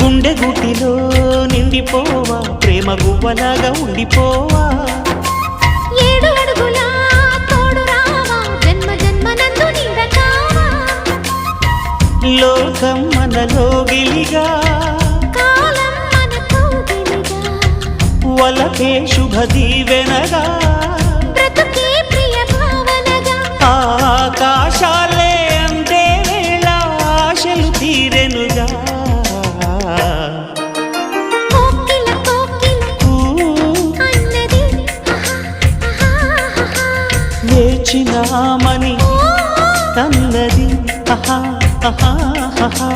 గుండె గుటిలో నిండిపోవా ప్రేమ గువ్వలాగా ఉండిపోవా ఏడు అడుగుల తోడు రావా జన్మ జన్మనందు నీడ కావా లోకం మనలో గిలిగా కాలం మనతో గిలిగా వలకే శుభ దీవెనగా బ్రతుకే ప్రియ భావనగా ఆకాశాలే అందే వేళ ఆశలు తీరెనుగా కోకిల కోకిల అన్నది వేచినామని తన్నది ఆహా ఆహా ఆహా